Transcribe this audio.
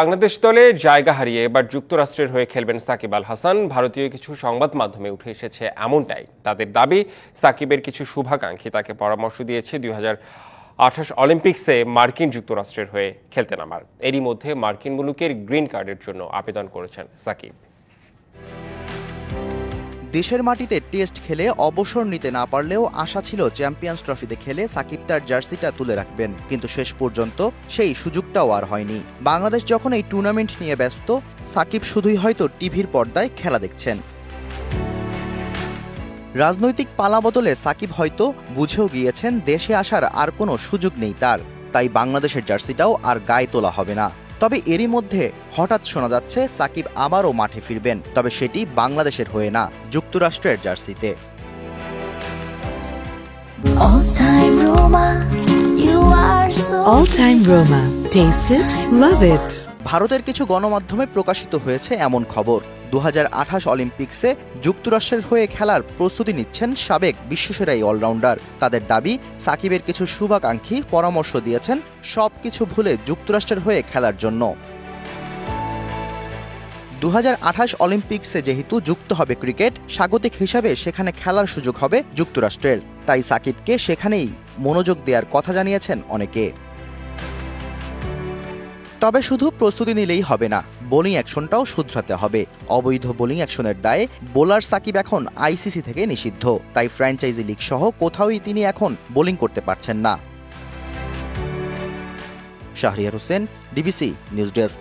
বাংলাদেশ দলে জায়গা হারিয়ে এবার যুক্তরাষ্ট্রের হয়ে খেলবেন সাকিব আল হাসান। ভারতীয় কিছু সংবাদ মাধ্যমে উঠে এসেছে এমনটাই। তাদের দাবি, সাকিবের কিছু শুভাকাঙ্ক্ষী তাকে পরামর্শ দিয়েছে 2028 অলিম্পিক্সে মার্কিন যুক্তরাষ্ট্রের হয়ে খেলতে নামার। এরই মধ্যে মার্কিন মুলুকের গ্রিন কার্ডের জন্য আবেদন করেছেন সাকিব। দেশের মাটিতে টেস্ট খেলে অবসর নিতে না পারলেও আশা ছিল চ্যাম্পিয়ন্স ট্রফিতে খেলে সাকিব তার জার্সিটা তুলে রাখবেন, কিন্তু শেষ পর্যন্ত সেই সুযোগটাও আর হয়নি। বাংলাদেশ যখন এই টুর্নামেন্ট নিয়ে ব্যস্ত, সাকিব শুধুই হয়তো টিভির পর্দায় খেলা দেখছেন। রাজনৈতিক পালাবদলে সাকিব হয়তো বুঝেও গিয়েছেন দেশে আসার আর কোনো সুযোগ নেই তার, তাই বাংলাদেশের জার্সিটাও আর গায়ে তোলা হবে না। তবে এরই মধ্যে হঠাৎ শোনা যাচ্ছে সাকিব আবারও মাঠে ফিরবেন, তবে সেটি বাংলাদেশের হয়ে না, যুক্তরাষ্ট্রের জার্সিতে। ভারতের কিছু গণমাধ্যমে প্রকাশিত হয়েছে এমন খবর, 2028 অলিম্পিক্সে যুক্তরাষ্ট্রের হয়ে খেলার প্রস্তুতি নিচ্ছেন সাবেক বিশ্বসেরা এই অলরাউন্ডার। তাদের দাবি, সাকিবের কিছু শুভাকাঙ্ক্ষী পরামর্শ দিয়েছেন সবকিছু ভুলে যুক্তরাষ্ট্রের হয়ে খেলার জন্য। 2028 অলিম্পিক্সে যেহেতু যুক্ত হবে ক্রিকেট, স্বাগতিক হিসাবে সেখানে খেলার সুযোগ হবে যুক্তরাষ্ট্রের, তাই সাকিবকে সেখানেই মনোযোগ দেওয়ার কথা জানিয়েছেন অনেকে। তবে শুধু প্রস্তুতি নিলেই হবে না, বোলিং অ্যাকশনটাও শুধরাতে হবে। অবৈধ বোলিং অ্যাকশনের দায়ে বোলার সাকিব এখন আইসিসি থেকে নিষিদ্ধ, তাই ফ্র্যাঞ্চাইজি লিগ সহ কোথাওই তিনি এখন বোলিং করতে পারছেন না। Shahriar Hossain, DBC news desk.